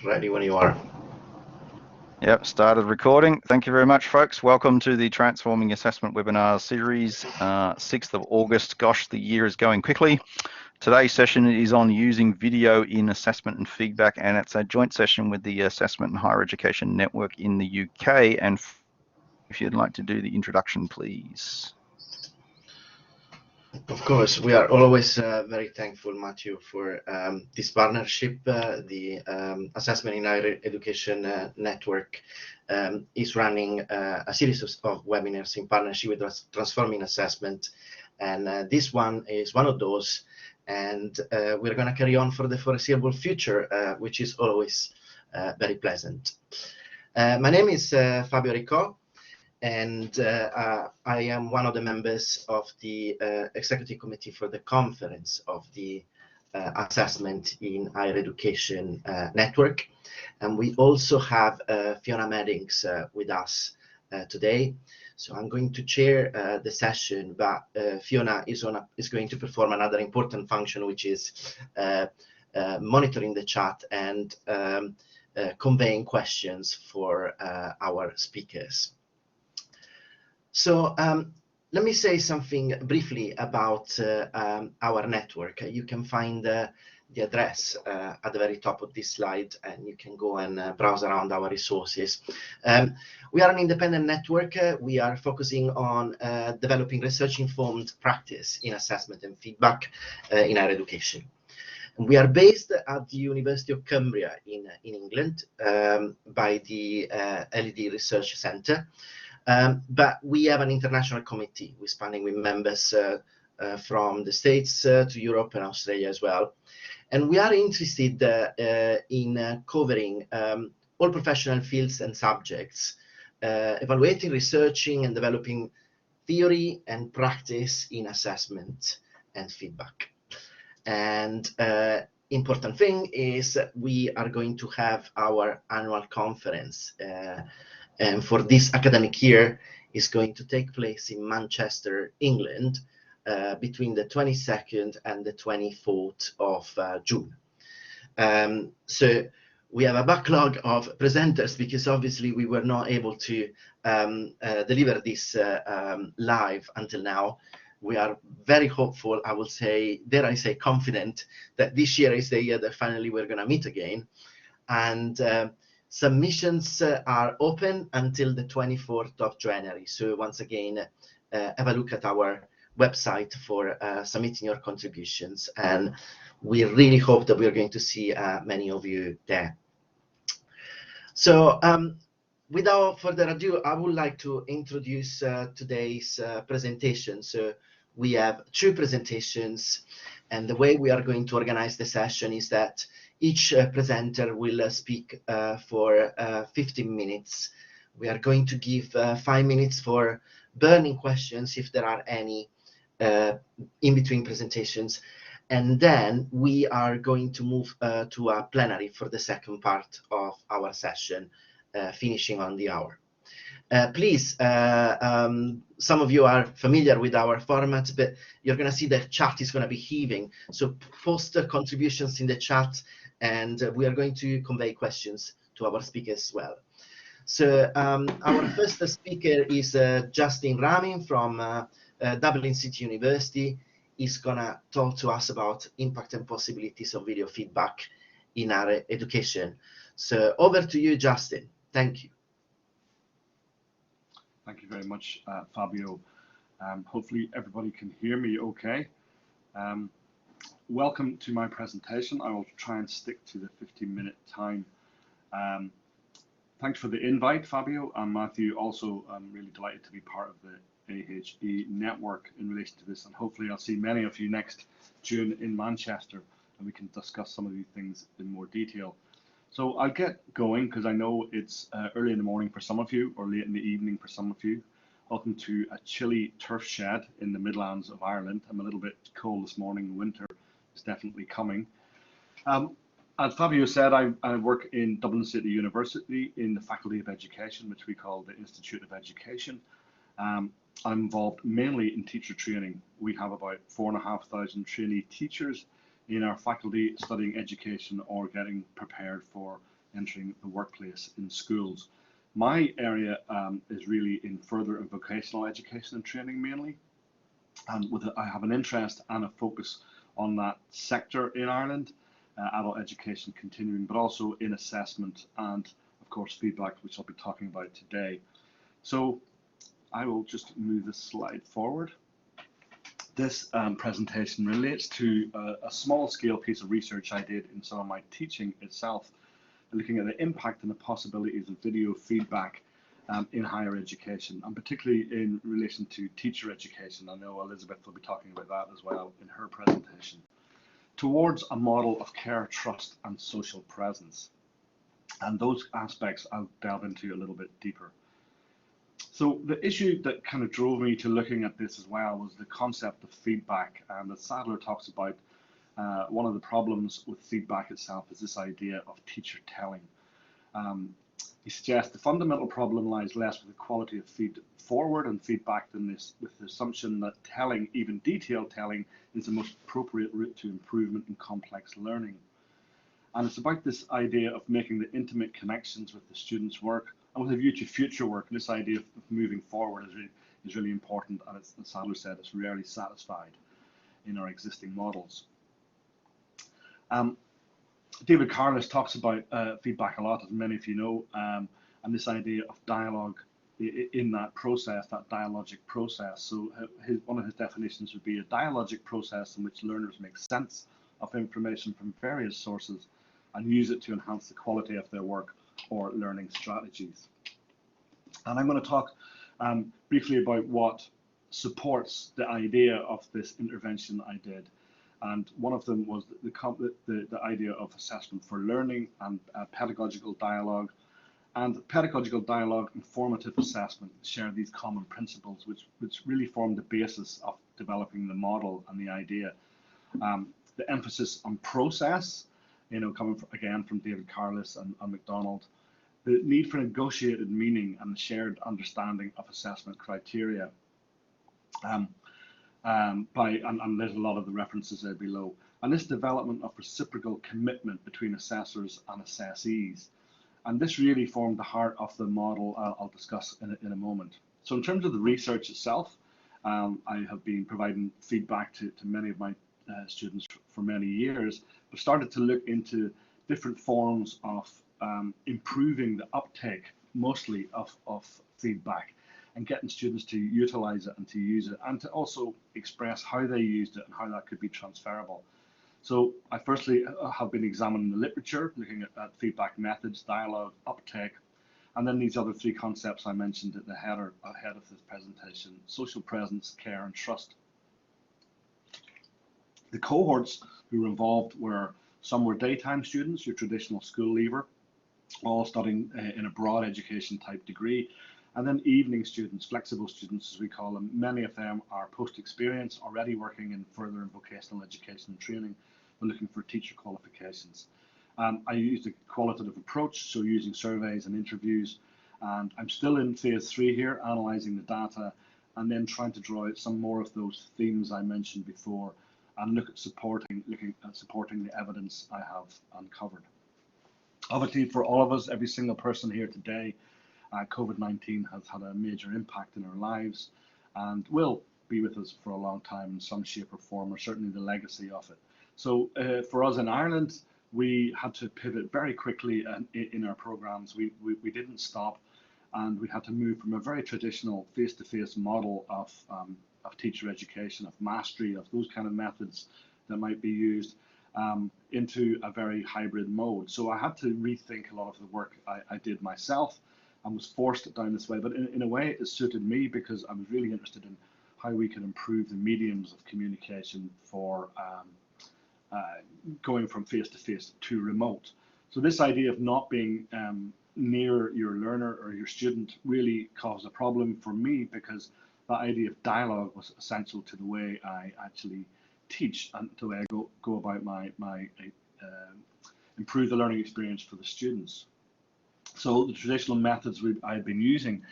Ready when you are. Yep, started recording. Thank you very much, folks. Welcome to the Transforming Assessment webinar series, 6th of August. Gosh, the year is going quickly. Today's session is on using video in assessment and feedback, and it's a joint session with the Assessment and Higher Education Network in the UK. And if you'd like to do the introduction, please. Of course, we are always very thankful, Matthew, for this partnership. The Assessment in Higher Education Network is running a series of webinars in partnership with Transforming Assessment, and this one is one of those. And we're going to carry on for the foreseeable future, which is always very pleasant. My name is Fabio Arico, and I am one of the members of the Executive Committee for the Conference of the Assessment in Higher Education Network. And we also have Fiona Meddings with us today. So I'm going to chair the session, but Fiona is going to perform another important function, which is monitoring the chat and conveying questions for our speakers. So let me say something briefly about our network. You can find the address at the very top of this slide, and you can go and browse around our resources. We are an independent network. We are focusing on developing research-informed practice in assessment and feedback in higher education. We are based at the University of Cumbria in England by the LED Research Centre. But we have an international committee. We're spanning with members from the States to Europe and Australia as well. And we are interested in covering all professional fields and subjects, evaluating, researching, and developing theory and practice in assessment and feedback. And important thing is we are going to have our annual conference. And for this academic year, is going to take place in Manchester, England, between the 22nd and the 24th of June. So we have a backlog of presenters because obviously we were not able to deliver this live until now. We are very hopeful, I will say, dare I say confident, that this year is the year that finally we're going to meet again. And submissions are open until the 24th of January. So once again, have a look at our website for submitting your contributions. And we really hope that we're going to see many of you there. So without further ado, I would like to introduce today's presentation. So we have two presentations, and the way we are going to organize the session is that each presenter will speak for 15 minutes. We are going to give 5 minutes for burning questions, if there are any, in between presentations. And then we are going to move to a plenary for the second part of our session, finishing on the hour. Please, some of you are familiar with our format, but you're going to see the chat is going to be heaving. So post contributions in the chat, and we are going to convey questions to our speakers as well. So our first speaker is Justin Rami from Dublin City University. He's going to talk to us about impact and possibilities of video feedback in our education. So over to you, Justin. Thank you. Thank you very much, Fabio. Hopefully everybody can hear me okay. Welcome to my presentation. I will try and stick to the 15-minute time. Thanks for the invite, Fabio and Matthew. Also, I'm really delighted to be part of the AHE Network in relation to this, and hopefully I'll see many of you next June in Manchester, and we can discuss some of these things in more detail. So I'll get going because I know it's early in the morning for some of you, or late in the evening for some of you. Welcome to a chilly turf shed in the Midlands of Ireland. I'm a little bit cold this morning. Winter is definitely coming. As Fabio said, I work in Dublin City University in the Faculty of Education, which we call the Institute of Education. I'm involved mainly in teacher training. We have about 4,500 trainee teachers in our faculty studying education or getting prepared for entering the workplace in schools. My area is really in further and vocational education and training mainly, and I have an interest and a focus on that sector in Ireland, adult education continuing, but also in assessment and of course feedback, which I'll be talking about today. So I will just move this slide forward. This presentation relates to a small-scale piece of research I did in some of my teaching itself, looking at the impact and the possibilities of video feedback in higher education, and particularly in relation to teacher education. I know Elizabeth will be talking about that as well in her presentation, towards a model of care, trust, and social presence. And those aspects I'll delve into a little bit deeper. So the issue that kind of drove me to looking at this as well was the concept of feedback, and as Sadler talks about, one of the problems with feedback itself is this idea of teacher telling. He suggests the fundamental problem lies less with the quality of feed forward and feedback than this, with the assumption that telling, even detailed telling, is the most appropriate route to improvement in complex learning. And it's about this idea of making the intimate connections with the students' work and with a view to future work. And this idea of moving forward is really important, and as Sadler said, it's rarely satisfied in our existing models. David Carless talks about feedback a lot, as many of you know, and this idea of dialogue in that process, that dialogic process. So one of his definitions would be a dialogic process in which learners make sense of information from various sources and use it to enhance the quality of their work or learning strategies. And I'm going to talk briefly about what supports the idea of this intervention I did. And one of them was the idea of assessment for learning and pedagogical dialogue. And pedagogical dialogue and formative assessment share these common principles, which really form the basis of developing the model and the idea. The emphasis on process, coming again from David Carless and MacDonald, the need for negotiated meaning and the shared understanding of assessment criteria. And there's a lot of the references there below. And this development of reciprocal commitment between assessors and assessees. And this really formed the heart of the model I'll discuss in a moment. So in terms of the research itself, I have been providing feedback to many of my students for many years, but started to look into different forms of improving the uptake, mostly of feedback, and getting students to utilize it and to use it, and to also express how they used it and how that could be transferable. So I firstly have been examining the literature, looking at feedback methods, dialogue, uptake, and then these other three concepts I mentioned at the head of this presentation: social presence, care, and trust. The cohorts who were involved were, some were daytime students, your traditional school leaver, all studying in a broad education type degree, and then evening students, flexible students as we call them. Many of them are post-experience, already working in further and vocational education and training, but looking for teacher qualifications. I used a qualitative approach, so using surveys and interviews, and I'm still in phase 3 here, analysing the data, and then trying to draw out some more of those themes I mentioned before, and looking at supporting the evidence I have uncovered. Obviously, for all of us, every single person here today, COVID-19 has had a major impact in our lives and will be with us for a long time in some shape or form, or certainly the legacy of it. So for us in Ireland, we had to pivot very quickly in our programs. We didn't stop, and we had to move from a very traditional face-to-face model of teacher education, of mastery, of those kind of methods that might be used, into a very hybrid mode. So I had to rethink a lot of the work I did myself, and was forced down this way. But in a way, it suited me, because I was really interested in how we can improve the mediums of communication for going from face-to-face to remote. So this idea of not being near your learner or your student really caused a problem for me, because the idea of dialogue was essential to the way I actually teach and the way I go about my improve the learning experience for the students. So the traditional methods I've been using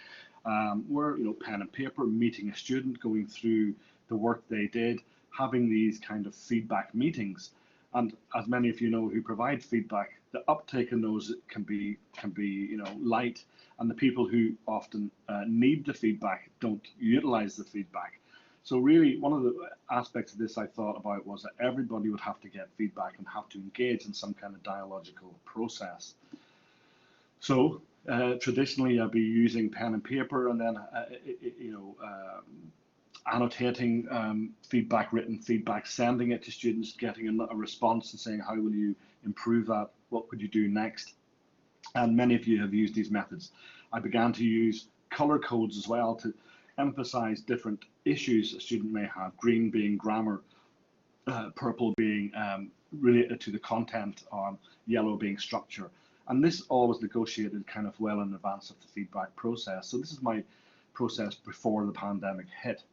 were, pen and paper, meeting a student, going through the work they did, having these kind of feedback meetings. And as many of you know who provide feedback, the uptake in those can be light, and the people who often need the feedback don't utilize the feedback. So really, one of the aspects of this I thought about was that everybody would have to get feedback and have to engage in some kind of dialogical process. So traditionally, I'd be using pen and paper, and then annotating feedback, written feedback, sending it to students, getting a response and saying, how will you improve that? What could you do next? And many of you have used these methods. I began to use color codes as well to emphasize different issues a student may have, green being grammar, purple being related to the content, yellow being structure. And this all was negotiated kind of well in advance of the feedback process. So this is my process before the pandemic hit.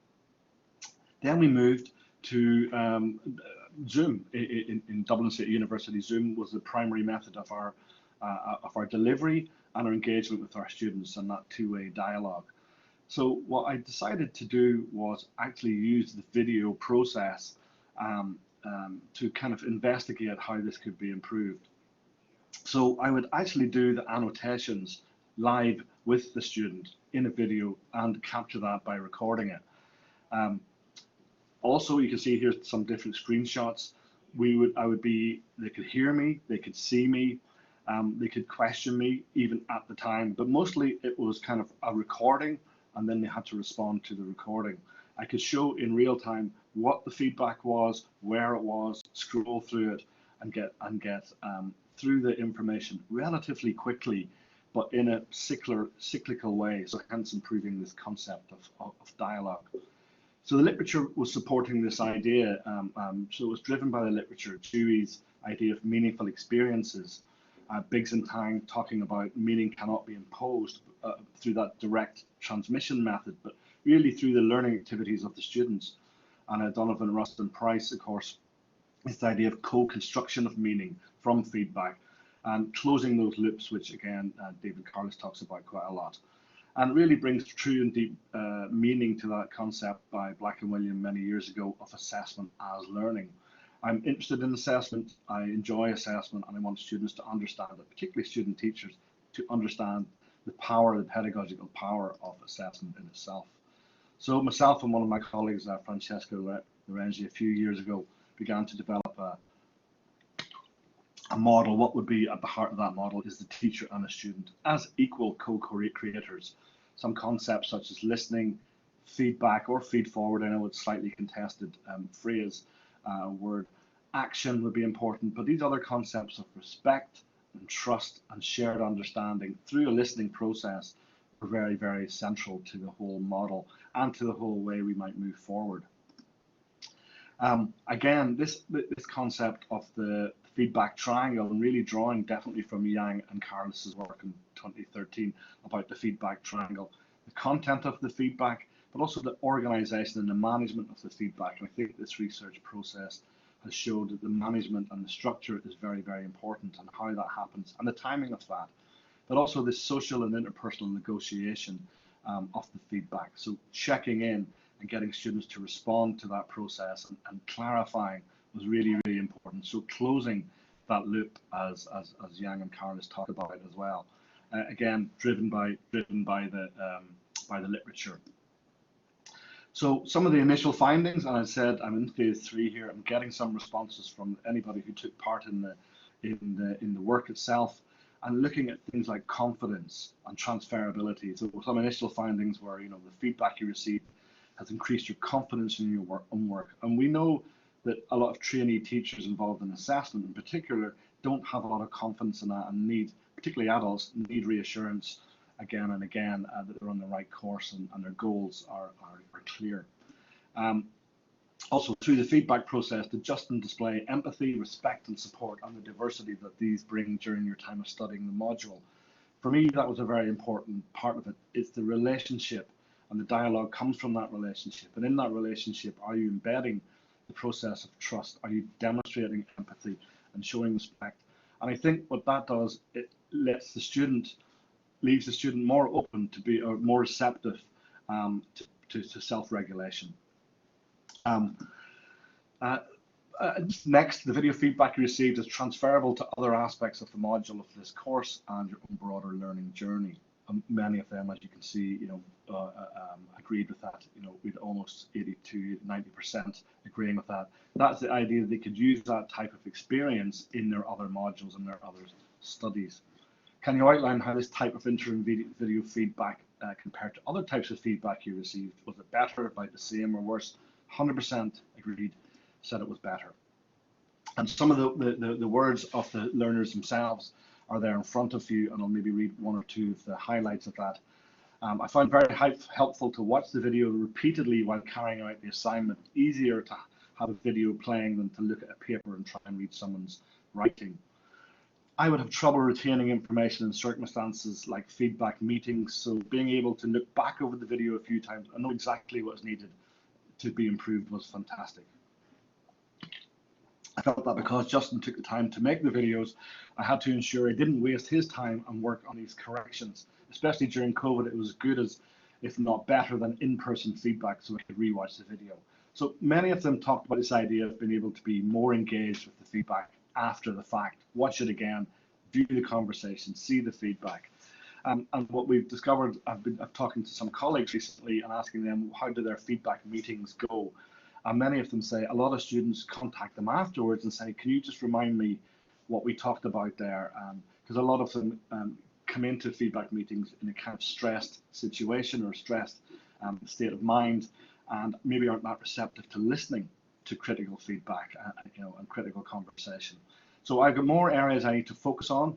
Then we moved to Zoom in Dublin City University. Zoom was the primary method of our delivery and our engagement with our students and that two-way dialogue. So what I decided to do was actually use the video process to kind of investigate how this could be improved. So I would actually do the annotations live with the student in a video and capture that by recording it. Also, you can see here some different screenshots. They could hear me, they could see me, they could question me even at the time, but mostly it was kind of a recording, and then they had to respond to the recording. I could show in real time what the feedback was, where it was, scroll through it, and get through the information relatively quickly, but in a cyclical way, so hence improving this concept of dialogue. So the literature was supporting this idea, so it was driven by the literature. Dewey's idea of meaningful experiences, Biggs and Tang talking about meaning cannot be imposed through that direct transmission method, but really through the learning activities of the students. And Donovan, Rust and Price, of course, this idea of co-construction of meaning from feedback and closing those loops, which again, David Carlis talks about quite a lot. And really brings true and deep meaning to that concept by Black and William many years ago of assessment as learning. I'm interested in assessment, I enjoy assessment, and I want students to understand it, particularly student teachers, to understand the power, the pedagogical power of assessment in itself. So myself and one of my colleagues, Francesco Lorenzi, a few years ago, began to develop a model. What would be at the heart of that model is the teacher and the student as equal co-creators. Some concepts such as listening, feedback, or feed forward, I know it's slightly contested phrase, word, action would be important, but these other concepts of respect and trust and shared understanding through a listening process are very, very central to the whole model and to the whole way we might move forward. Again, this concept of the feedback triangle, and really drawing definitely from Yang and Carlis's work in 2013 about the feedback triangle, the content of the feedback, but also the organization and the management of the feedback. And I think this research process has showed that the management and the structure is very, very important, and how that happens and the timing of that, but also the social and interpersonal negotiation of the feedback. So checking in and getting students to respond to that process and clarifying was really, really important. So closing that loop, as Yang and Carlis talked about as well, again driven by the literature. So some of the initial findings, and I said I'm in phase 3 here. I'm getting some responses from anybody who took part in the work itself, and looking at things like confidence and transferability. So some initial findings were, the feedback you received has increased your confidence in your own work. And we know that a lot of trainee teachers involved in assessment in particular don't have a lot of confidence in that, and need, particularly adults, need reassurance again and again that they're on the right course and their goals are clear. Also, through the feedback process, to just and display empathy, respect and support, and the diversity that these bring during your time of studying the module. For me, that was a very important part of it. It's the relationship, and the dialogue comes from that relationship. And in that relationship, are you embedding the process of trust? Are you demonstrating empathy and showing respect? And I think what that does, it leaves the student more open to be, or more receptive to self-regulation. Next, the video feedback you received is transferable to other aspects of the module of this course and your own broader learning journey. Many of them, as you can see, agreed with that. With almost 82, 90% agreeing with that. That's the idea that they could use that type of experience in their other modules and their other studies. Can you outline how this type of interim video feedback compared to other types of feedback you received? Was it better, about the same, or worse? 100% agreed, said it was better. And some of the words of the learners themselves are there in front of you, and I'll maybe read one or two of the highlights of that. I found it very helpful to watch the video repeatedly while carrying out the assignment. Easier to have a video playing than to look at a paper and try and read someone's writing. I would have trouble retaining information in circumstances like feedback meetings, so being able to look back over the video a few times and know exactly what is needed to be improved was fantastic. I felt that because Justin took the time to make the videos, I had to ensure I didn't waste his time and work on these corrections. Especially during COVID, it was as good as, if not better than, in-person feedback, so I could rewatch the video. So many of them talked about this idea of being able to be more engaged with the feedback after the fact. Watch it again, view the conversation, see the feedback. And what we've discovered, I've talking to some colleagues recently and asking them how do their feedback meetings go. And many of them say a lot of students contact them afterwards and say, can you just remind me what we talked about there? Because a lot of them come into feedback meetings in a kind of stressed situation or stressed state of mind, and maybe aren't that receptive to listening to critical feedback and critical conversation. So I've got more areas I need to focus on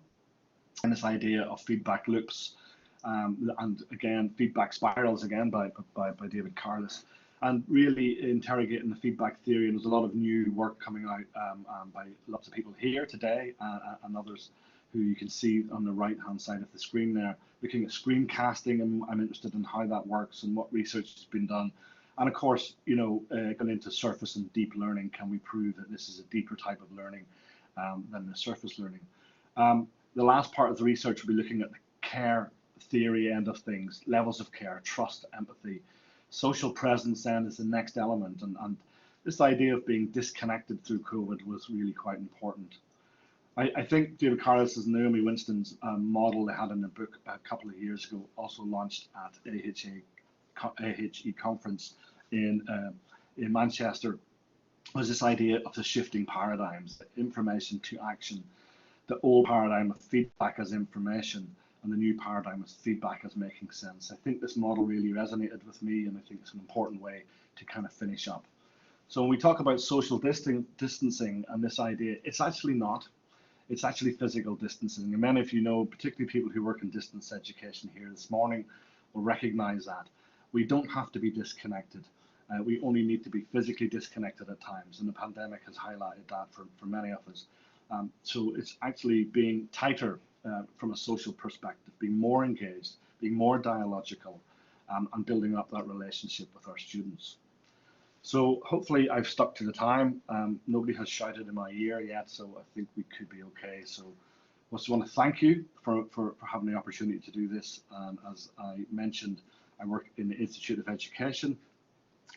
in this idea of feedback loops, and again, feedback spirals again by David Carlis. And really interrogating the feedback theory, and there's a lot of new work coming out by lots of people here today and others who you can see on the right hand side of the screen there, looking at screencasting, and I'm interested in how that works and what research has been done. And of course, going into surface and deep learning, can we prove that this is a deeper type of learning than the surface learning? The last part of the research will be looking at the care theory end of things, levels of care, trust, empathy. Social presence then is the next element, and this idea of being disconnected through COVID was really quite important. I think David Carlis's and Naomi Winston's model they had in a book a couple of years ago, also launched at AHE conference in Manchester, was this idea of the shifting paradigms, information to action, the old paradigm of feedback as information, and the new paradigm of feedback as making sense. I think this model really resonated with me, and I think it's an important way to kind of finish up. So when we talk about social distancing and this idea, it's actually not. It's actually physical distancing. And many of you know, particularly people who work in distance education here this morning, will recognize that. We don't have to be disconnected. We only need to be physically disconnected at times, and the pandemic has highlighted that for many of us. So it's actually being tighter from a social perspective, being more engaged, being more dialogical, and building up that relationship with our students. So hopefully I've stuck to the time. Nobody has shouted in my ear yet, so I think we could be okay. So I just want to thank you for having the opportunity to do this. As I mentioned, I work in the Institute of Education,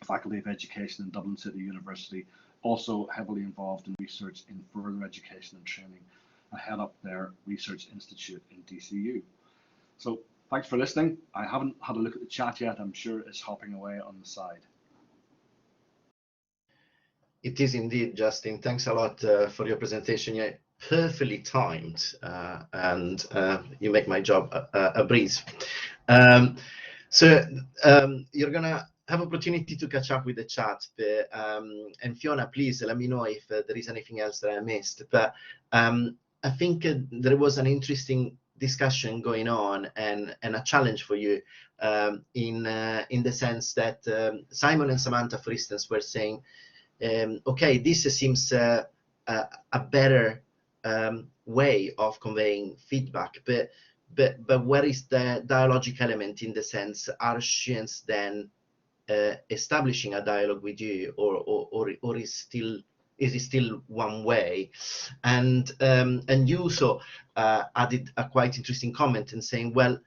Faculty of Education in Dublin City University, also heavily involved in research in further education and training. I head up their research institute in DCU. So thanks for listening. I haven't had a look at the chat yet. I'm sure it's hopping away on the side. It is indeed, Justin. Thanks a lot for your presentation. Yeah, perfectly timed, and you make my job a breeze. So you're gonna have opportunity to catch up with the chat, but, and Fiona, please let me know if there is anything else that I missed. But I think there was an interesting discussion going on and a challenge for you in the sense that Simon and Samantha, for instance, were saying, okay, this seems a better way of conveying feedback, but where is the dialogic element in the sense, are students then establishing a dialogue with you, or is it still one way? And you also added a quite interesting comment in saying, well,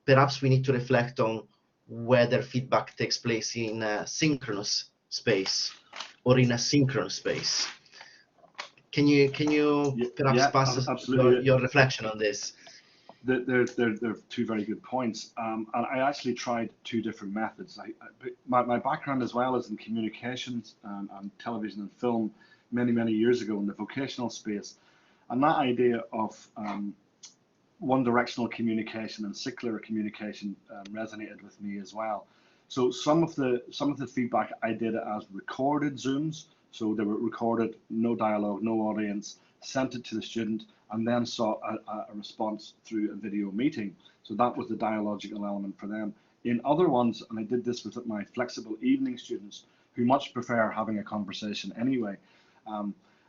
perhaps we need to reflect on whether feedback takes place in a synchronous space or in a synchronous space. Can you perhaps pass us your reflection on this? They're two very good points, and I actually tried two different methods. My background as well is in communications and television and film many years ago in the vocational space, and that idea of one-directional communication and circular communication resonated with me as well. So some of the feedback I did as recorded Zooms, so they were recorded, no dialogue, no audience, sent it to the student, and then saw a response through a video meeting. So that was the dialogical element for them. In other ones, and I did this with my flexible evening students who much prefer having a conversation anyway,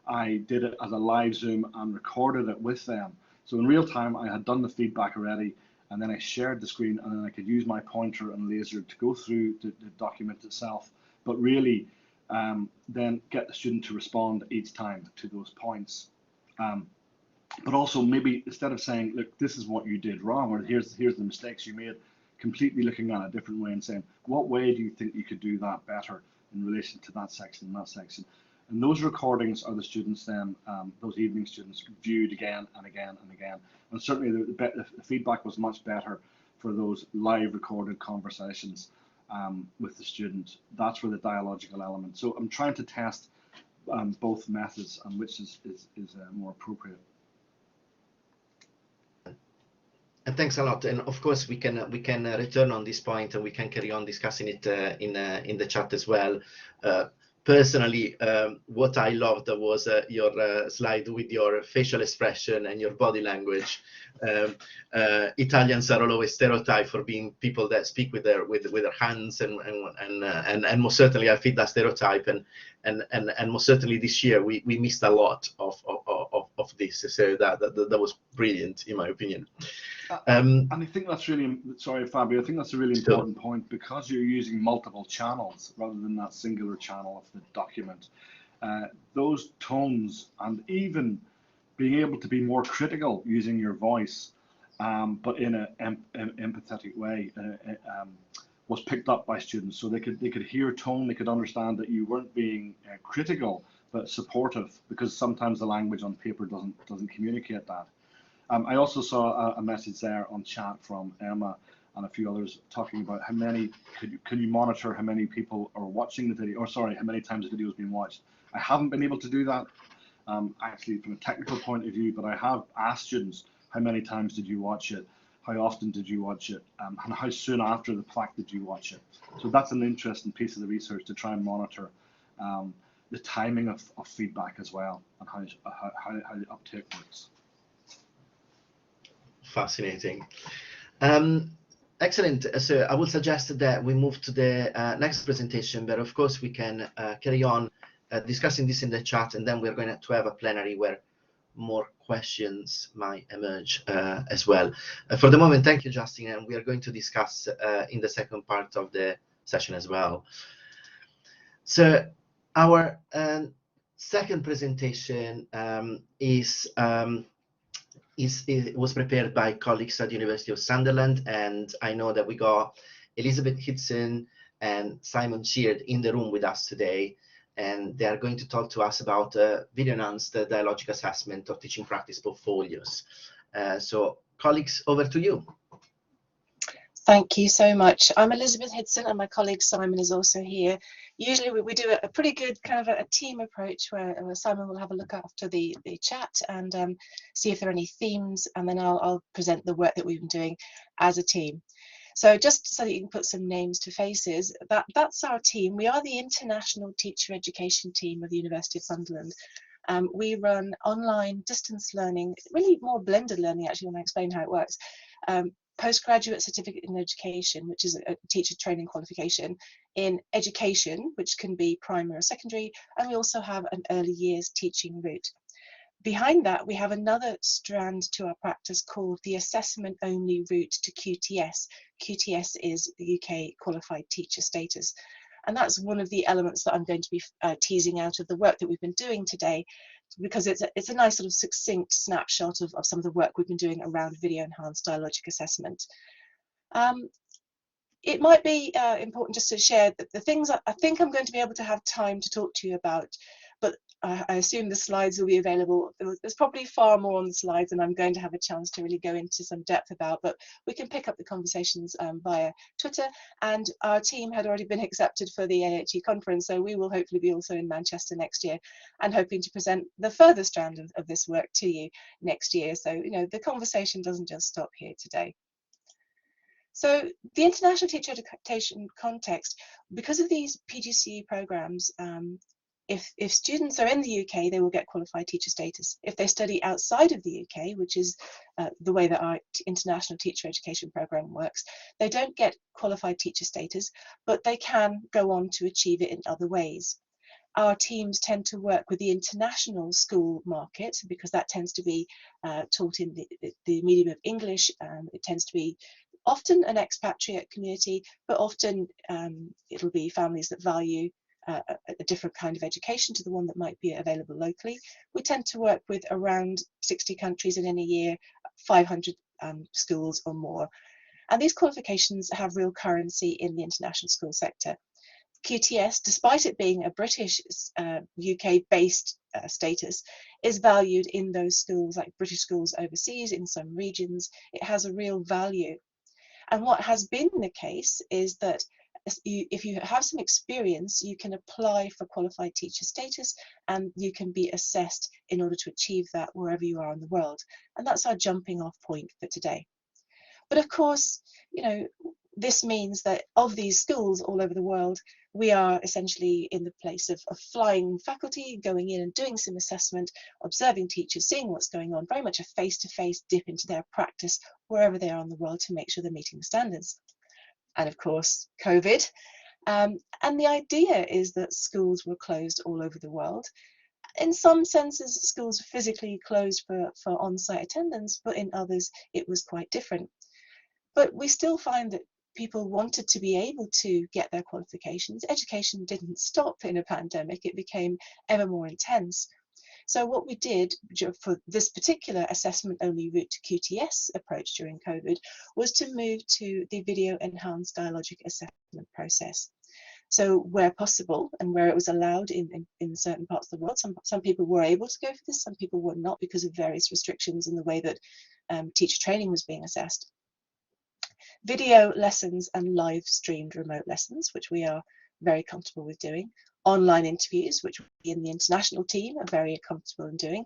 I did it as a live Zoom and recorded it with them. So in real time, I had done the feedback already, and then I shared the screen, and then I could use my pointer and laser to go through the document itself, but really then get the student to respond each time to those points. But also maybe instead of saying, look, this is what you did wrong, or here's the mistakes you made, completely looking at a different way and saying, what way do you think you could do that better in relation to that section and that section? And those recordings are the students then, those evening students, viewed again and again and again. And certainly the feedback was much better for those live recorded conversations with the student. That's where the dialogical element. So I'm trying to test both methods and which is more appropriate. And thanks a lot. And of course, we can return on this point, and we can carry on discussing it in the chat as well. Personally, what I loved was your slide with your facial expression and your body language. Italians are always stereotyped for being people that speak with their hands, and most certainly I fit that stereotype. And most certainly this year we missed a lot of this. So that was brilliant in my opinion. And I think that's really, sorry Fabio, I think that's a really important point, because you're using multiple channels rather than that singular channel of the document. Those tones, and even being able to be more critical using your voice, but in an empathetic way, was picked up by students. So they could hear tone, they could understand that you weren't being critical but supportive, because sometimes the language on paper doesn't communicate that. I also saw a message there on chat from Emma and a few others talking about how many, can you monitor how many people are watching the video, or sorry, how many times the video has been watched. I haven't been able to do that actually from a technical point of view, but I have asked students, how many times did you watch it? How often did you watch it? And how soon after the fact did you watch it? So that's an interesting piece of the research to try and monitor the timing of feedback as well, and how the uptake works. Fascinating. Excellent. So I would suggest that we move to the next presentation, but of course we can carry on discussing this in the chat, and then we're going to have a plenary where more questions might emerge as well. For the moment, thank you, Justin, and we are going to discuss in the second part of the session as well. So our second presentation was prepared by colleagues at the University of Sunderland, and I know that we got Elizabeth Hidson and Simon Sheard in the room with us today, and they are going to talk to us about video-enhanced dialogic assessment of teaching practice portfolios. So colleagues, over to you. Thank you so much. I'm Elizabeth Hidson, and my colleague Simon is also here. Usually we do a pretty good kind of a team approach where Simon will have a look after the chat and see if there are any themes, and then I'll present the work that we've been doing as a team. So just so that you can put some names to faces, that's our team. We are the International Teacher Education Team of the University of Sunderland. We run online distance learning, really more blended learning actually when I explain how it works. Postgraduate certificate in education, which is a teacher training qualification in education, which can be primary or secondary, and we also have an early years teaching route. Behind that, we have another strand to our practice called the assessment only route to QTS. QTS is the UK qualified teacher status, and that's one of the elements that I'm going to be teasing out of the work that we've been doing today, because it's a nice sort of succinct snapshot of some of the work we've been doing around video enhanced dialogic assessment. It might be important just to share the things I think I'm going to be able to have time to talk to you about, but I assume the slides will be available. There's probably far more on the slides than I'm going to have a chance to really go into some depth about, but we can pick up the conversations via Twitter, and our team had already been accepted for the AHE conference, so we will hopefully be also in Manchester next year and hoping to present the further strand of this work to you next year. So, you know, the conversation doesn't just stop here today. So the international teacher education context, because of these PGCE programs, if students are in the UK, they will get qualified teacher status. If they study outside of the UK, which is the way that our international teacher education program works, they don't get qualified teacher status, but they can go on to achieve it in other ways. Our teams tend to work with the international school market because that tends to be taught in the medium of English. It tends to be often an expatriate community, but often it'll be families that value a different kind of education to the one that might be available locally. We tend to work with around 60 countries in any year, 500 schools or more. And these qualifications have real currency in the international school sector. QTS, despite it being a British UK-based status, is valued in those schools, like British schools overseas in some regions. It has a real value. And what has been the case is that if you have some experience, you can apply for qualified teacher status and you can be assessed in order to achieve that wherever you are in the world. And that's our jumping off point for today. But of course, you know, this means that of these schools all over the world, we are essentially in the place of flying faculty, going in and doing some assessment, observing teachers, seeing what's going on, very much a face-to-face dip into their practice wherever they are in the world to make sure they're meeting the standards. And of course, COVID. And the idea is that schools were closed all over the world. In some senses, schools were physically closed for on-site attendance, but in others, it was quite different. But we still find that people wanted to be able to get their qualifications. Education didn't stop in a pandemic, it became ever more intense. So what we did for this particular assessment-only route to QTS approach during COVID was to move to the video-enhanced dialogic assessment process. So where possible and where it was allowed in certain parts of the world, some people were able to go for this, some people were not because of various restrictions in the way that teacher training was being assessed. Video lessons and live streamed remote lessons, which we are very comfortable with doing. Online interviews, which we in the international team are very comfortable in doing.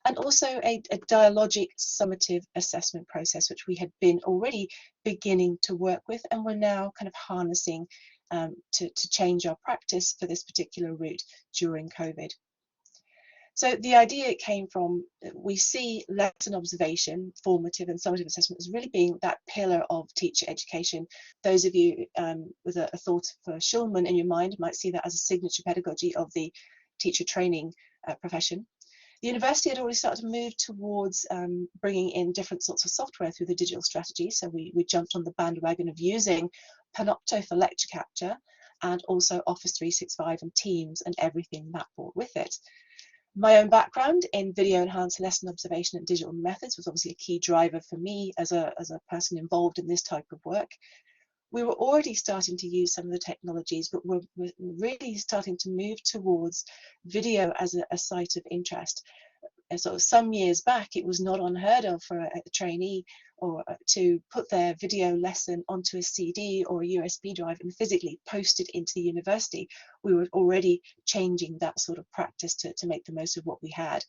And also a dialogic summative assessment process, which we had been already beginning to work with and we're now kind of harnessing to change our practice for this particular route during COVID. So the idea came from, we see lesson observation, formative and summative assessment as really being that pillar of teacher education. Those of you with a thought for Schulman in your mind might see that as a signature pedagogy of the teacher training profession. The university had already started to move towards bringing in different sorts of software through the digital strategy. So we jumped on the bandwagon of using Panopto for lecture capture and also Office 365 and Teams and everything that brought with it. My own background in video enhanced lesson observation and digital methods was obviously a key driver for me as a person involved in this type of work. We were already starting to use some of the technologies, but we're really starting to move towards video as a site of interest. And so some years back, it was not unheard of for a trainee or to put their video lesson onto a CD or a USB drive and physically post it into the university. We were already changing that sort of practice to make the most of what we had.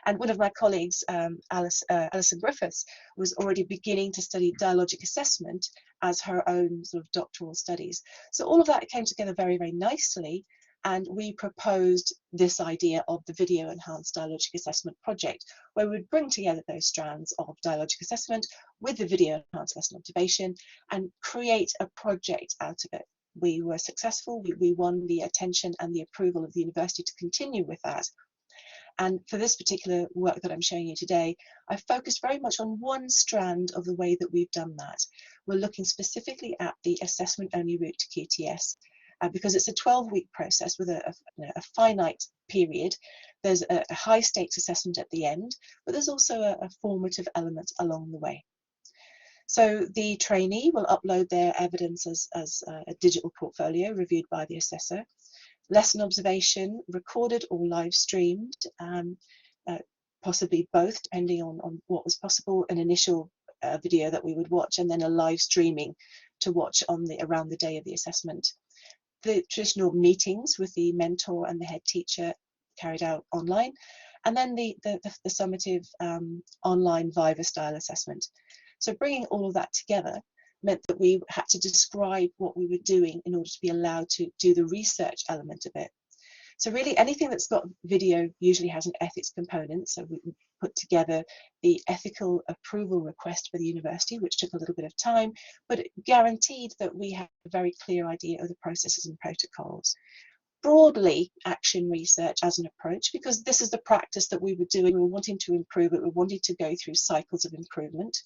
And one of my colleagues, Alison Griffiths, was already beginning to study dialogic assessment as her own sort of doctoral studies. So all of that came together very, very nicely. And we proposed this idea of the video enhanced dialogic assessment project, where we would bring together those strands of dialogic assessment with the video enhanced lesson observation and create a project out of it. We were successful, we won the attention and the approval of the university to continue with that. And for this particular work that I'm showing you today, I focused very much on one strand of the way that we've done that. We're looking specifically at the assessment only route to QTS. Because it's a 12-week process with a finite period. There's a high stakes assessment at the end, but there's also a formative element along the way. So the trainee will upload their evidence as a digital portfolio reviewed by the assessor. lesson observation, recorded or live streamed, possibly both, depending on what was possible, an initial video that we would watch, and then a live streaming to watch on around the day of the assessment. The traditional meetings with the mentor and the head teacher carried out online, and then the summative online Viva style assessment. So bringing all of that together meant that we had to describe what we were doing in order to be allowed to do the research element of it. So really anything that's got video usually has an ethics component. So we put together the ethical approval request for the university, which took a little bit of time, but it guaranteed that we had a very clear idea of the processes and protocols. Broadly, action research as an approach, because this is the practice that we were doing. We were wanting to improve it. We wanted to go through cycles of improvement,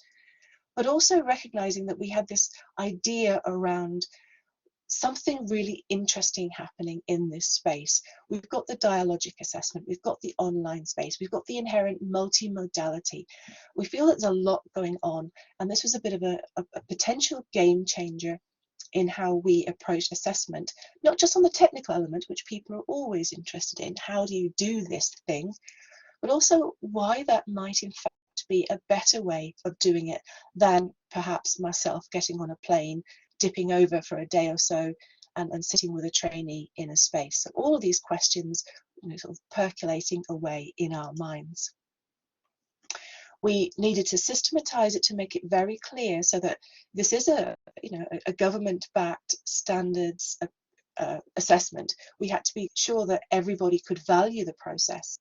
but also recognizing that we had this idea around something really interesting happening in this space. We've got the dialogic assessment, we've got the online space, we've got the inherent multimodality. We feel there's a lot going on, and this was a bit of a potential game changer in how we approach assessment, not just on the technical element, which people are always interested in, how do you do this thing, but also why that might in fact be a better way of doing it than perhaps myself getting on a plane, dipping over for a day or so and sitting with a trainee in a space. So all of these questions, sort of percolating away in our minds. We needed to systematize it to make it very clear so that this is a government-backed standards assessment. We had to be sure that everybody could value the process.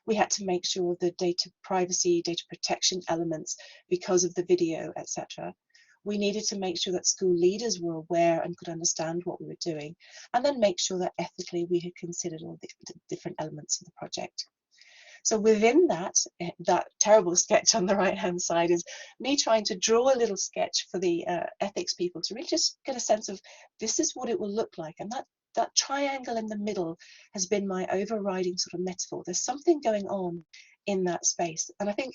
We had to make sure the data privacy, data protection elements, because of the video, etc. We needed to make sure that school leaders were aware and could understand what we were doing, and then make sure that ethically we had considered all the different elements of the project. So within that terrible sketch on the right-hand side is me trying to draw a little sketch for the ethics people to really just get a sense of this is what it will look like. And that triangle in the middle has been my overriding sort of metaphor. There's something going on in that space. And I think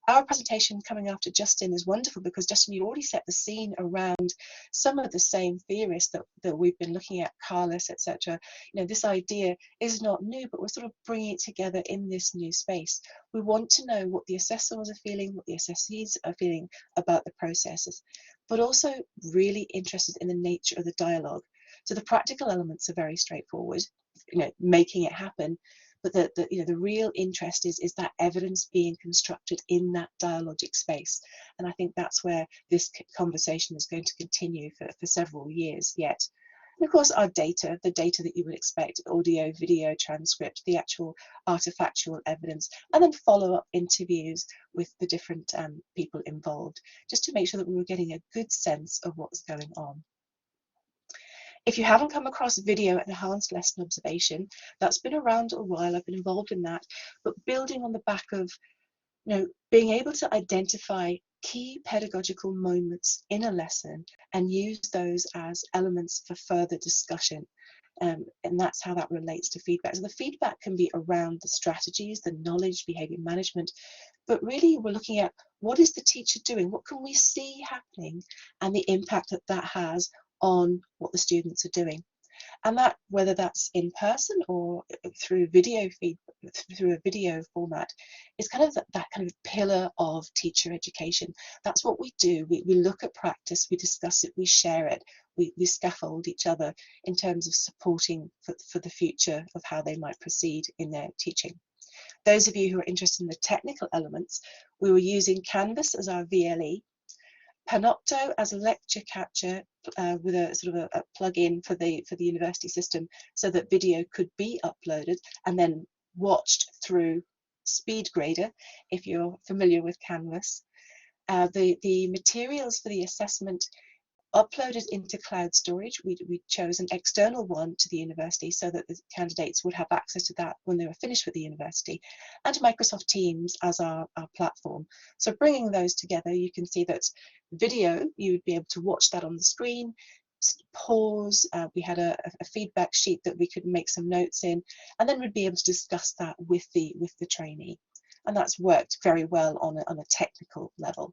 our presentation coming after Justin is wonderful because Justin, you already set the scene around some of the same theorists that we've been looking at, Carlos, etc. This idea is not new, but we're sort of bringing it together in this new space. We want to know what the assessors are feeling, what the assessees are feeling about the processes, but also really interested in the nature of the dialogue. So the practical elements are very straightforward, making it happen. But the real interest is that evidence being constructed in that dialogic space. And I think that's where this conversation is going to continue for several years yet. And of course, our data, the data that you would expect, audio, video, transcript, the actual artifactual evidence, and then follow-up interviews with the different people involved, just to make sure that we were getting a good sense of what's going on. If you haven't come across video enhanced lesson observation, that's been around a while. I've been involved in that, but building on the back of being able to identify key pedagogical moments in a lesson and use those as elements for further discussion. And that's how that relates to feedback. So the feedback can be around the strategies, the knowledge, behavior management, but really we're looking at what is the teacher doing? What can we see happening and the impact that that has on what the students are doing. And that, whether that's in person or through video feed, through a video format, is kind of that kind of pillar of teacher education. That's what we do. We look at practice, we discuss it, we share it, we scaffold each other in terms of supporting for the future of how they might proceed in their teaching. Those of you who are interested in the technical elements, we were using Canvas as our VLE, Panopto as a lecture capture with a sort of a plug-in for the university system so that video could be uploaded and then watched through SpeedGrader, if you're familiar with Canvas. The materials for the assessment uploaded into cloud storage. We chose an external one to the university so that the candidates would have access to that when they were finished with the university, and Microsoft Teams as our platform. So bringing those together, you can see that video, you would be able to watch that on the screen, pause, we had a feedback sheet that we could make some notes in, and then we'd be able to discuss that with the trainee. And that's worked very well on a technical level.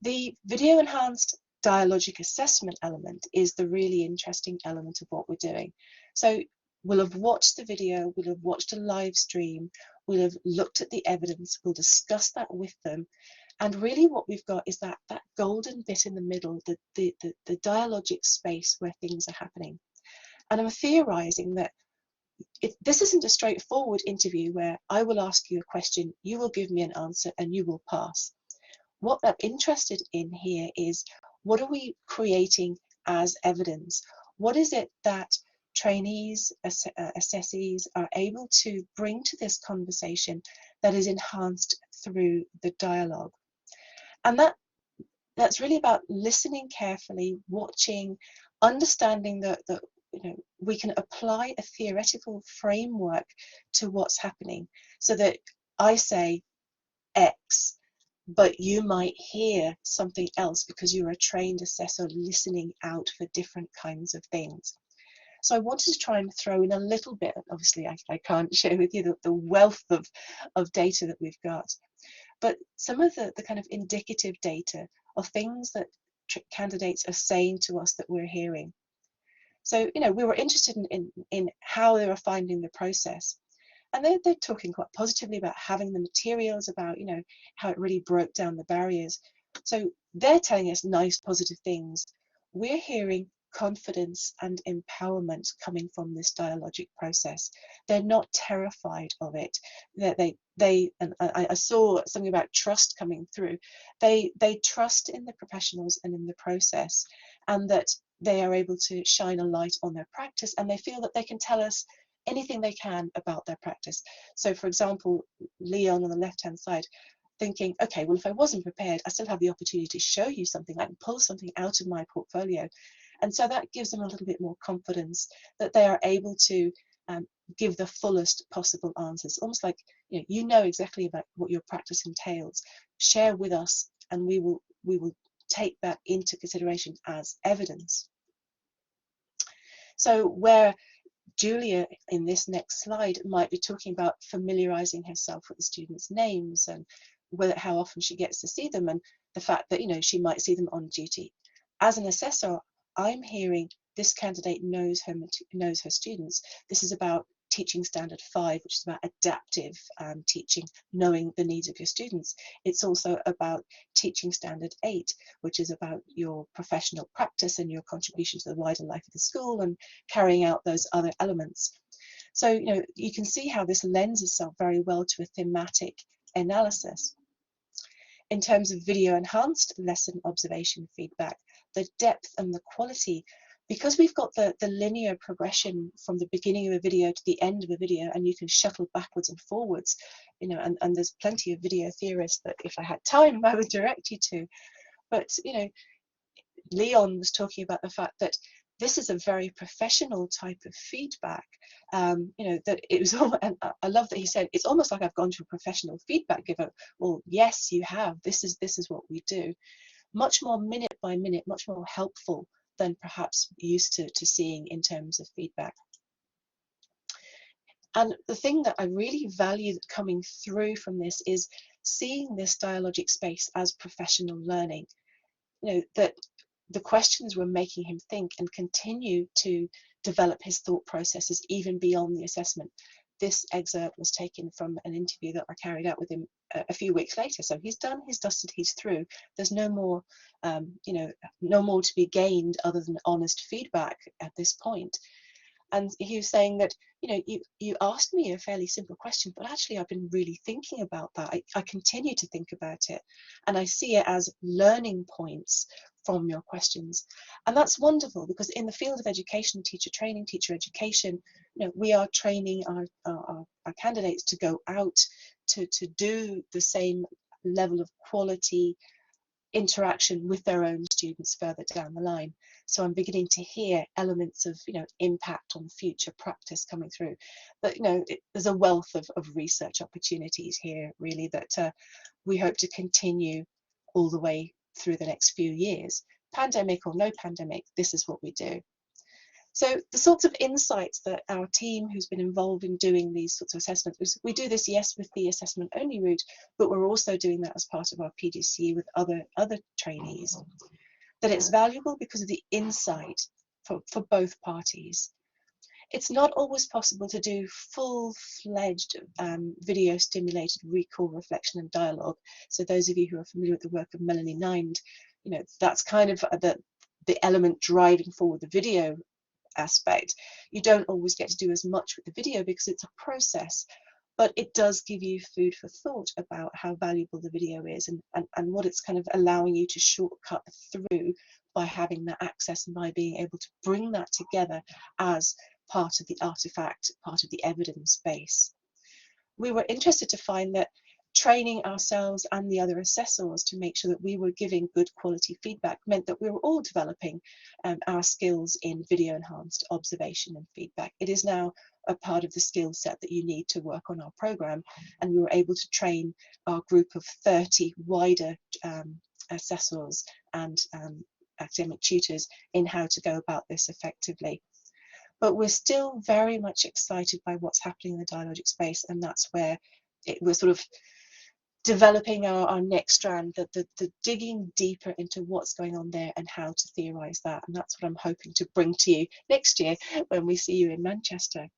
The video enhanced dialogic assessment element is the really interesting element of what we're doing. So we'll have watched the video, we'll have watched a live stream, we'll have looked at the evidence, we'll discuss that with them. And really what we've got is that golden bit in the middle, the dialogic space where things are happening. And I'm theorizing that this isn't a straightforward interview where I will ask you a question, you will give me an answer, and you will pass. What I'm interested in here is, what are we creating as evidence? What is it that trainees, assessees are able to bring to this conversation that is enhanced through the dialogue? And that's really about listening carefully, watching, understanding that we can apply a theoretical framework to what's happening, so that I say X, but you might hear something else because you're a trained assessor listening out for different kinds of things. So I wanted to try and throw in a little bit, obviously I can't share with you the wealth of data that we've got, but some of the kind of indicative data of things that candidates are saying to us that we're hearing. So, we were interested in how they were finding the process. And they're talking quite positively about having the materials, about, how it really broke down the barriers. So they're telling us nice, positive things. We're hearing confidence and empowerment coming from this dialogic process. They're not terrified of it. And I saw something about trust coming through. They trust in the professionals and in the process, and that they are able to shine a light on their practice, and they feel that they can tell us anything they can about their practice. So for example, Leon on the left hand side thinking, okay, well, if I wasn't prepared, I still have the opportunity to show you something. I can pull something out of my portfolio. And so that gives them a little bit more confidence that they are able to give the fullest possible answers. Almost like, you know exactly about what your practice entails. Share with us, and we will take that into consideration as evidence. So where Julia in this next slide might be talking about familiarizing herself with the students' names and how often she gets to see them, and the fact that she might see them on duty. As an assessor, I'm hearing this candidate knows her students. This is about teaching standard 5, which is about adaptive teaching, knowing the needs of your students. It's also about teaching standard 8, which is about your professional practice and your contribution to the wider life of the school and carrying out those other elements. So you can see how this lends itself very well to a thematic analysis. In terms of video enhanced lesson observation feedback, the depth and the quality, because we've got the linear progression from the beginning of a video to the end of a video, and you can shuttle backwards and forwards, and there's plenty of video theorists that if I had time I would direct you to. But Leon was talking about the fact that this is a very professional type of feedback. That it was, and I love that he said, it's almost like I've gone to a professional feedback giver. Well, yes, you have. This is what we do. Much more minute by minute, much more helpful than perhaps used to seeing in terms of feedback. And the thing that I really value coming through from this is seeing this dialogic space as professional learning. That the questions were making him think and continue to develop his thought processes even beyond the assessment. This excerpt was taken from an interview that I carried out with him a few weeks later. So he's done, he's dusted, he's through. There's no more, no more to be gained other than honest feedback at this point. And he was saying that, you asked me a fairly simple question, but actually I've been really thinking about that. I continue to think about it, and I see it as learning points from your questions. And that's wonderful, because in the field of education, teacher training, teacher education, we are training our candidates to go out to do the same level of quality interaction with their own students further down the line. So I'm beginning to hear elements of impact on future practice coming through. But there's a wealth of research opportunities here, really, that we hope to continue all the way through the next few years. Pandemic or no pandemic, this is what we do. So the sorts of insights that our team who's been involved in doing these sorts of assessments, we do this, yes, with the assessment only route, but we're also doing that as part of our PGCE with other trainees. that it's valuable because of the insight for both parties. It's not always possible to do full-fledged video stimulated recall, reflection and dialogue. So those of you who are familiar with the work of Melanie Nind, you know, that's kind of the element driving forward the video aspect. You don't always get to do as much with the video because it's a process, but it does give you food for thought about how valuable the video is and what it's kind of allowing you to shortcut through by having that access and by being able to bring that together as part of the artifact, part of the evidence base. We were interested to find that training ourselves and the other assessors to make sure that we were giving good quality feedback meant that we were all developing our skills in video enhanced observation and feedback. It is now a part of the skill set that you need to work on our program, and we were able to train our group of 30 wider assessors and academic tutors in how to go about this effectively. But we're still very much excited by what's happening in the dialogic space, and that's where we're sort of developing our next strand, the digging deeper into what's going on there and how to theorize that. And that's what I'm hoping to bring to you next year when we see you in Manchester.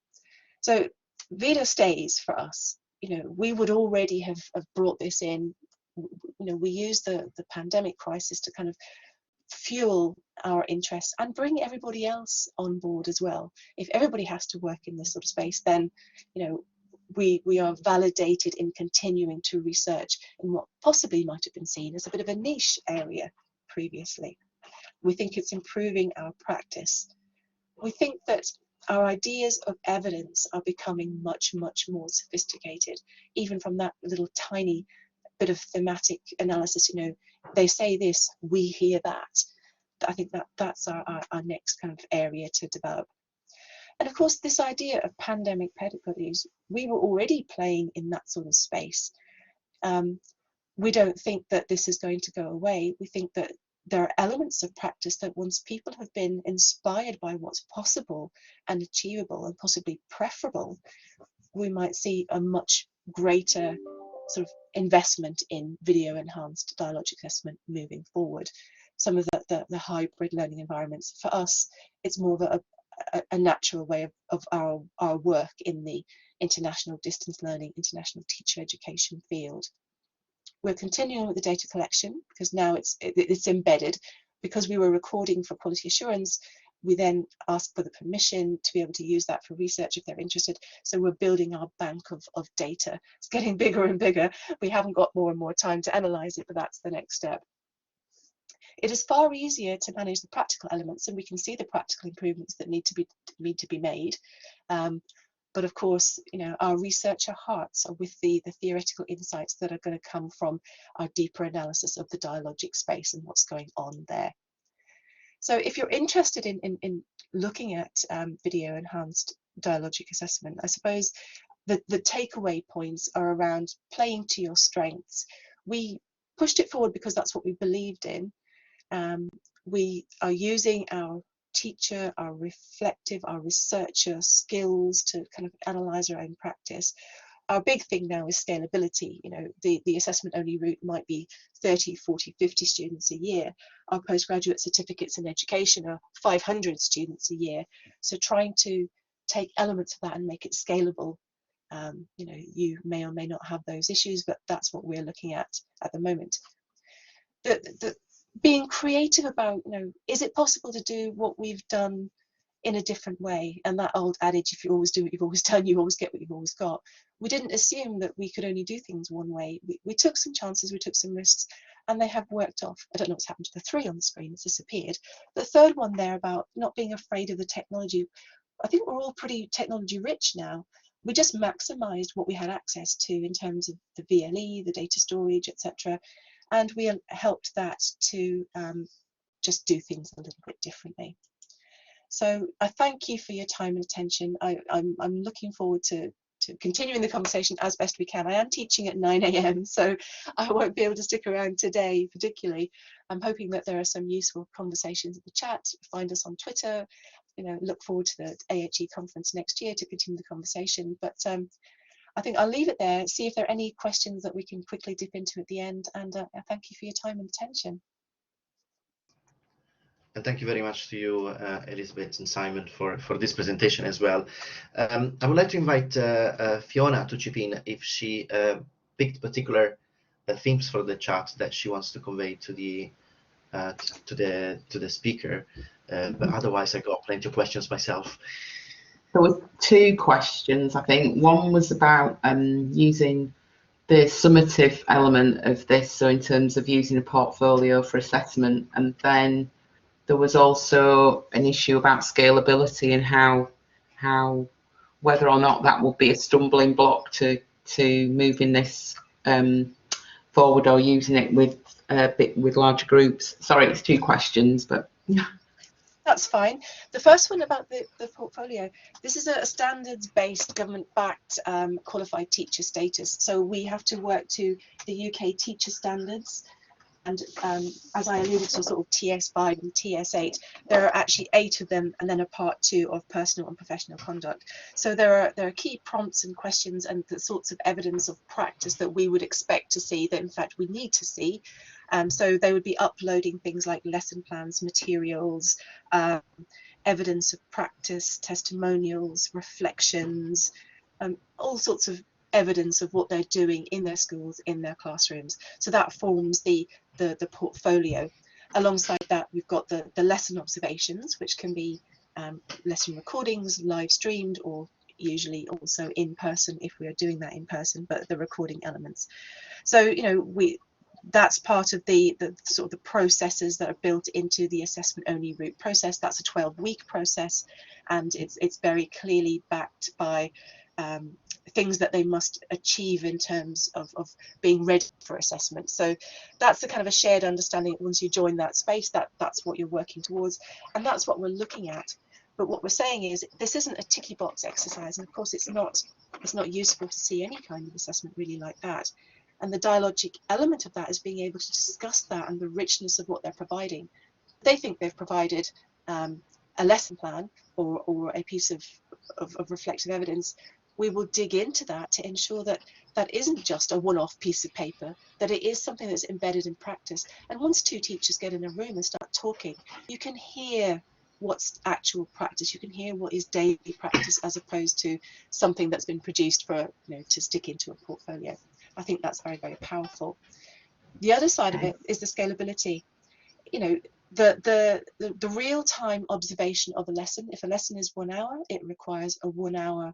So video stays for us. You know, we would already have brought this in. You know, we use the pandemic crisis to kind of fuel our interests and bring everybody else on board as well. If everybody has to work in this sort of space, then, you know, we are validated in continuing to research in what possibly might have been seen as a bit of a niche area previously. We think it's improving our practice. We think that our ideas of evidence are becoming much, much more sophisticated, even from that little tiny bit of thematic analysis. You know, they say this, we hear that. I think that's our next kind of area to develop. And of course, this idea of pandemic pedagogies, we were already playing in that sort of space. We don't think that this is going to go away. We think that there are elements of practice that once people have been inspired by what's possible and achievable and possibly preferable, we might see a much greater sort of investment in video enhanced dialogic assessment moving forward. Some of the hybrid learning environments, for us, it's more of a natural way of our work in the international distance learning, international teacher education field. We're continuing with the data collection because now it's embedded. Because we were recording for quality assurance, we then ask for the permission to be able to use that for research if they're interested. So we're building our bank of data. It's getting bigger and bigger. We haven't got more and more time to analyze it, but that's the next step. It is far easier to manage the practical elements, and we can see the practical improvements that need to be made. But of course, you know, our researcher hearts are with the theoretical insights that are going to come from our deeper analysis of the dialogic space and what's going on there. So if you're interested in looking at video enhanced dialogic assessment, I suppose the takeaway points are around playing to your strengths. We pushed it forward because that's what we believed in. We are using our teacher, our reflective, our researcher skills to kind of analyze our own practice. Our big thing now is scalability. You know, the assessment only route might be 30, 40, 50 students a year. Our postgraduate certificates in education are 500 students a year. So trying to take elements of that and make it scalable. You know, you may or may not have those issues, but that's what we're looking at the moment. Being creative about, you know, is it possible to do what we've done in a different way? And that old adage, if you always do what you've always done, you always get what you've always got. We didn't assume that we could only do things one way. We took some chances, we took some risks, and they have worked off. I don't know what's happened to the 3 on the screen, it's disappeared. The third one there about not being afraid of the technology. I think we're all pretty technology rich now. We just maximized what we had access to in terms of the VLE, the data storage, etc. And we helped that to just do things a little bit differently. So I thank you for your time and attention. I'm looking forward to continuing the conversation as best we can. I am teaching at 9 AM, so I won't be able to stick around today particularly. I'm hoping that there are some useful conversations in the chat. Find us on Twitter. You know, look forward to the AHE conference next year to continue the conversation. But I think I'll leave it there, see if there are any questions that we can quickly dip into at the end, and I thank you for your time and attention. And thank you very much to you, Elizabeth and Simon, for this presentation as well. I would like to invite Fiona to chip in if she picked particular themes for the chat that she wants to convey to the speaker. But otherwise, I got plenty of questions myself. There were two questions, I think. One was about using the summative element of this, so in terms of using a portfolio for assessment, and then there was also an issue about scalability and how whether or not that would be a stumbling block to moving this forward or using it with larger groups. Sorry, it's two questions, but yeah. That's fine. The first one about the portfolio, this is a standards-based, government-backed qualified teacher status. So we have to work to the UK teacher standards. And as I alluded to, sort of TS5 and TS8, there are actually 8 of them, and then a part 2 of personal and professional conduct. So there are key prompts and questions and the sorts of evidence of practice that we would expect to see, that in fact we need to see. So they would be uploading things like lesson plans, materials, evidence of practice, testimonials, reflections, all sorts of evidence of what they're doing in their schools, in their classrooms. So that forms the portfolio. Alongside that, we've got the lesson observations, which can be lesson recordings, live streamed, or usually also in person if we are doing that in person, but the recording elements. So, you know, that's part of the sort of the processes that are built into the assessment only route process. That's a 12-week process, and it's very clearly backed by things that they must achieve in terms of being ready for assessment. So that's the kind of a shared understanding. Once you join that space, that's what you're working towards, and that's what we're looking at. But what we're saying is this isn't a ticky box exercise, and of course it's not useful to see any kind of assessment really like that. And the dialogic element of that is being able to discuss that and the richness of what they're providing. They think they've provided a lesson plan or a piece of reflective evidence. We will dig into that to ensure that that isn't just a one-off piece of paper, that it is something that's embedded in practice. And once 2 teachers get in a room and start talking, you can hear what's actual practice. You can hear what is daily practice as opposed to something that's been produced for, you know, to stick into a portfolio. I think that's very, very powerful. The other side of it is the scalability. You know, the real-time observation of a lesson. If a lesson is 1 hour, it requires a 1 hour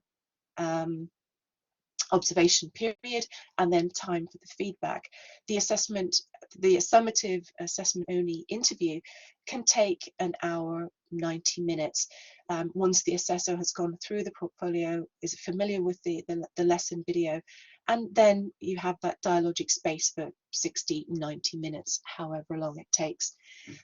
observation period and then time for the feedback. The summative assessment only interview can take an hour, 90 minutes. Once the assessor has gone through the portfolio, is familiar with the lesson video, and then you have that dialogic space for 60, 90 minutes, however long it takes.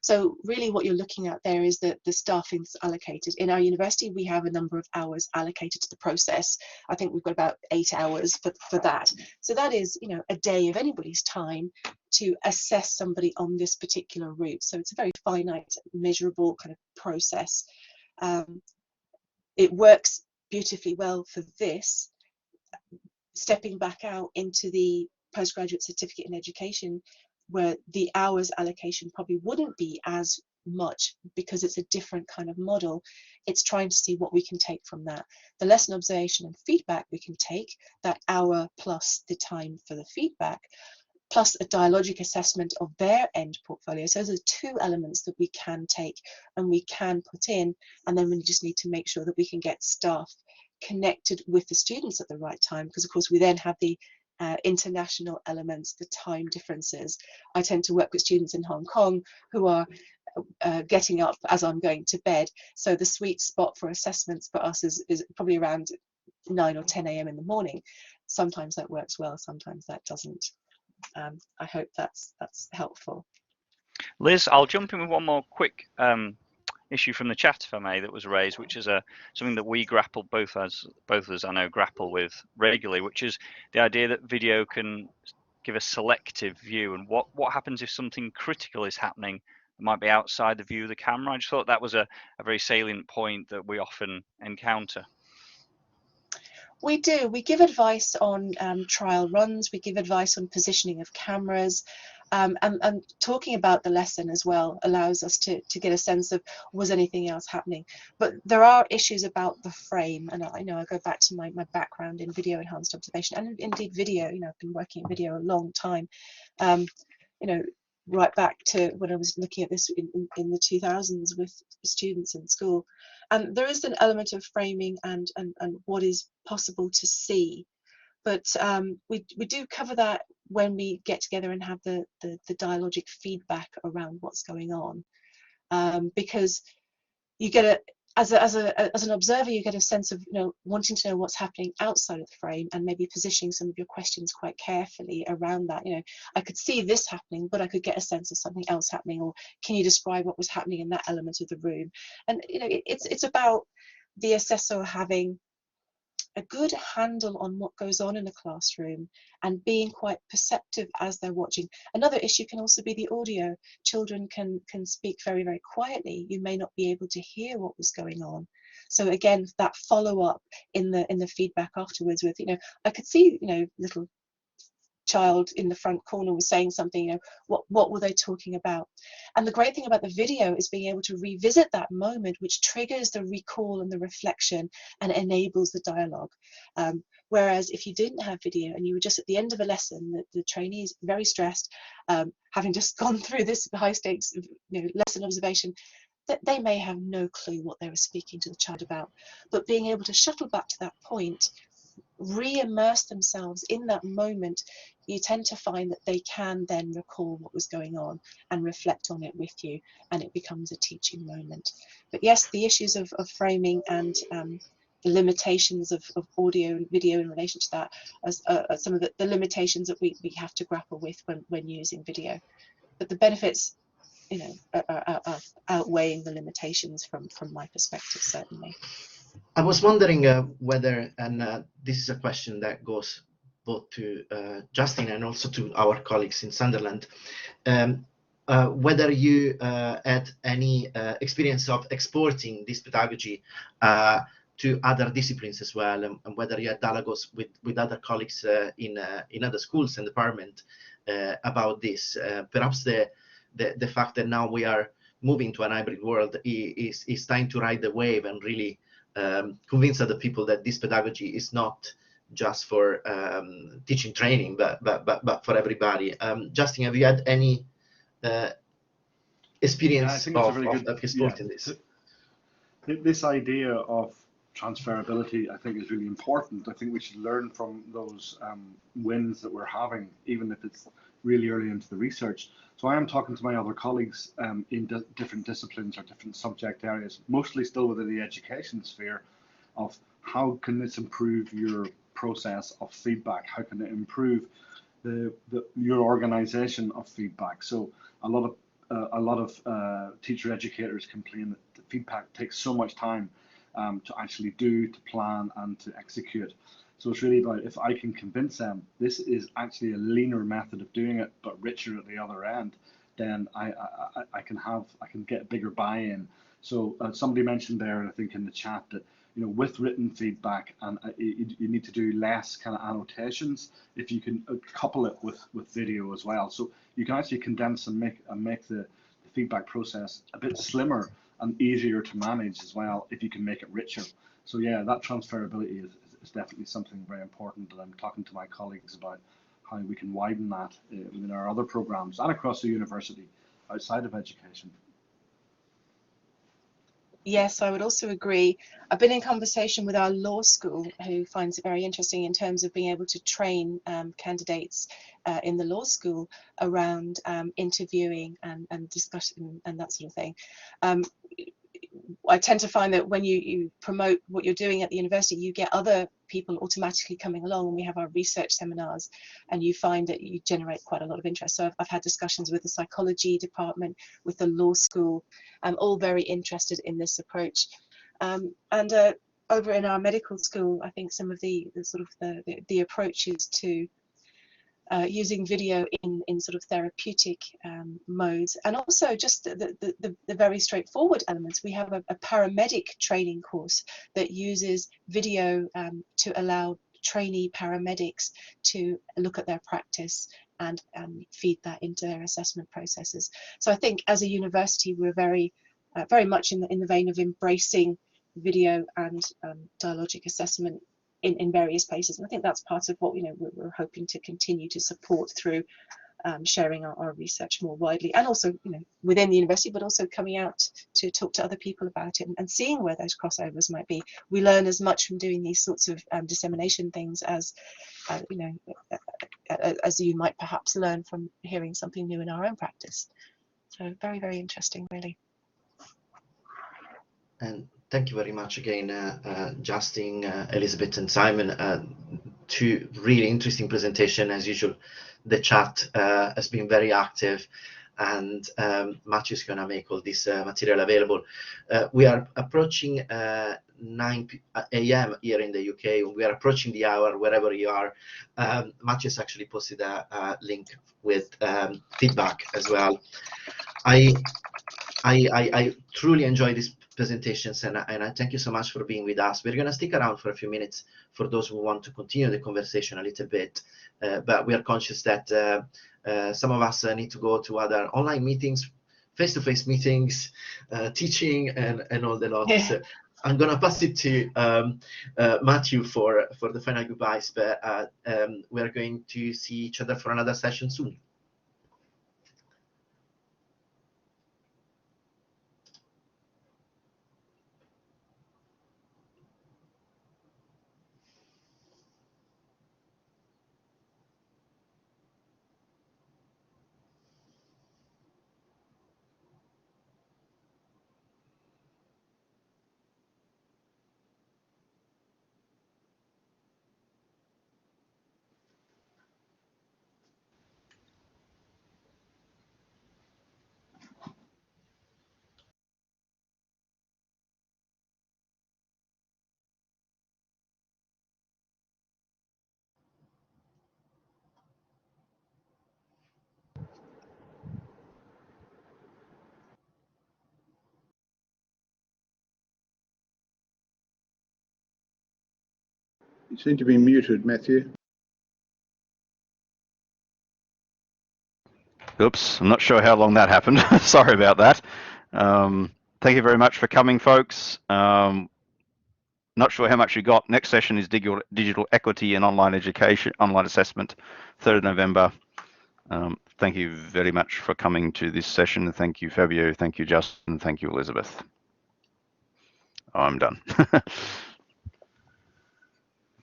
So really what you're looking at there is the staffing that's allocated. In our university, we have a number of hours allocated to the process. I think we've got about 8 hours for that. So that is, you know, a day of anybody's time to assess somebody on this particular route. So it's a very finite, measurable kind of process. It works beautifully well for this. Stepping back out into the postgraduate certificate in education, where the hours allocation probably wouldn't be as much because it's a different kind of model. It's trying to see what we can take from that. The lesson observation and feedback we can take, that hour plus the time for the feedback, plus a dialogic assessment of their end portfolio. So those are 2 elements that we can take and we can put in, and then we just need to make sure that we can get staff connected with the students at the right time, because of course we then have the international elements, the time differences. I tend to work with students in Hong Kong who are getting up as I'm going to bed, so the sweet spot for assessments for us is probably around 9 or 10 a.m. in the morning. Sometimes that works well, sometimes that doesn't. I hope that's helpful. Liz, I'll jump in with one more quick issue from the chat, if I may, that was raised, which is something that we grapple, both of us I know grapple with regularly, which is the idea that video can give a selective view, and what happens if something critical is happening that might be outside the view of the camera. I just thought that was a very salient point that we often encounter. We do. We give advice on trial runs. We give advice on positioning of cameras. And talking about the lesson as well allows us to get a sense of, was anything else happening? But there are issues about the frame, and I know I go back to my background in video enhanced observation, and indeed video. You know, I've been working in video a long time. You know, right back to when I was looking at this in the 2000s with students in school. And there is an element of framing and what is possible to see. But we do cover that when we get together and have the dialogic feedback around what's going on, because you get as an observer, you get a sense of, you know, wanting to know what's happening outside of the frame, and maybe positioning some of your questions quite carefully around that. You know, I could see this happening, but I could get a sense of something else happening, or can you describe what was happening in that element of the room? And you know, it's about the assessor having a good handle on what goes on in a classroom and being quite perceptive as they're watching. Another issue can also be the audio. Children can speak very, very quietly. You may not be able to hear what was going on. So again, that follow-up in the feedback afterwards with, you know, I could see, you know, little child in the front corner was saying something, you know, what were they talking about? And the great thing about the video is being able to revisit that moment, which triggers the recall and the reflection and enables the dialogue. Whereas if you didn't have video and you were just at the end of a lesson, the trainee is very stressed, having just gone through this high stakes, you know, lesson observation, that they may have no clue what they were speaking to the child about. But being able to shuttle back to that point, re-immerse themselves in that moment, you tend to find that they can then recall what was going on and reflect on it with you, and it becomes a teaching moment. But yes, the issues of framing and the limitations of audio and video in relation to that are some of the limitations that we have to grapple with when using video. But the benefits, you know, are outweighing the limitations from my perspective, certainly. I was wondering whether, and this is a question that goes both to Justin and also to our colleagues in Sunderland, whether you had any experience of exporting this pedagogy to other disciplines as well, and whether you had dialogues with other colleagues in other schools and departments about this. Perhaps the fact that now we are moving to an hybrid world is time to ride the wave and really convince other people that this pedagogy is not just for teaching training, but for everybody. Justin, have you had any experience of exporting this? This idea of transferability, I think, is really important. I think we should learn from those wins that we're having, even if it's really early into the research. So I am talking to my other colleagues in different disciplines or different subject areas, mostly still within the education sphere, of how can this improve your process of feedback? How can it improve your organization of feedback? So a lot of teacher educators complain that the feedback takes so much time to actually do, to plan, and to execute. So it's really about, if I can convince them this is actually a leaner method of doing it, but richer at the other end, then I can get bigger buy-in. So somebody mentioned there, I think in the chat, that, you know, with written feedback, and you need to do less kind of annotations if you can couple it with video as well. So you can actually condense and make the feedback process a bit slimmer and easier to manage as well if you can make it richer. So yeah, that transferability is definitely something very important that I'm talking to my colleagues about, how we can widen that within our other programs and across the university outside of education. Yes, I would also agree. I've been in conversation with our law school, who finds it very interesting in terms of being able to train candidates in the law school around interviewing and discussion and that sort of thing. I tend to find that when you promote what you're doing at the university, you get other people automatically coming along, and we have our research seminars, and you find that you generate quite a lot of interest. So I've had discussions with the psychology department, with the law school, all very interested in this approach. And over in our medical school, I think some of the approaches to using video in sort of therapeutic modes, and also just the very straightforward elements. We have a paramedic training course that uses video to allow trainee paramedics to look at their practice and feed that into their assessment processes. So I think as a university, we're very much in the vein of embracing video and dialogic assessment in various places, and I think that's part of what we're hoping to continue to support through sharing our research more widely, and also within the university, but also coming out to talk to other people about it and seeing where those crossovers might be. We learn as much from doing these sorts of dissemination things as as you might perhaps learn from hearing something new in our own practice. So very, very interesting, really. And thank you very much again, Justin, Elizabeth, and Simon. Two really interesting presentation as usual. The chat has been very active, and Matthew is going to make all this material available. We are approaching 9 a.m. here in the UK. We are approaching the hour wherever you are. Matthew has actually posted a link with feedback as well. I truly enjoy these presentations, and I thank you so much for being with us. We're going to stick around for a few minutes for those who want to continue the conversation a little bit, but we are conscious that some of us need to go to other online meetings, face-to-face meetings, teaching, and all the lot. Yeah. So I'm going to pass it to Matthew for the final goodbyes, but we are going to see each other for another session soon. You seem to be muted, Matthew. Oops, I'm not sure how long that happened. Sorry about that. Thank you very much for coming, folks. Not sure how much you got. Next session is digital equity and online education, online assessment, 3rd of November. Thank you very much for coming to this session. Thank you, Fabio. Thank you, Justin. Thank you, Elizabeth. Oh, I'm done.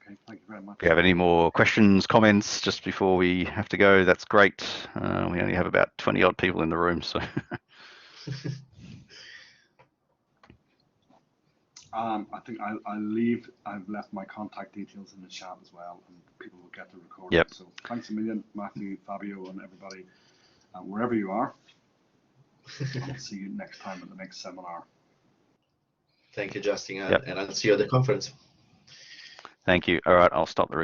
Okay, thank you very much. If you have any more questions, comments, just before we have to go, that's great. We only have about 20 odd people in the room, so. I think I've left my contact details in the chat as well, and people will get the recording. Yep. So thanks a million, Matthew, Fabio, and everybody, wherever you are. I'll see you next time at the next seminar. Thank you, Justin, Yep. and I'll see you at the conference. Thank you. All right, I'll stop the recording.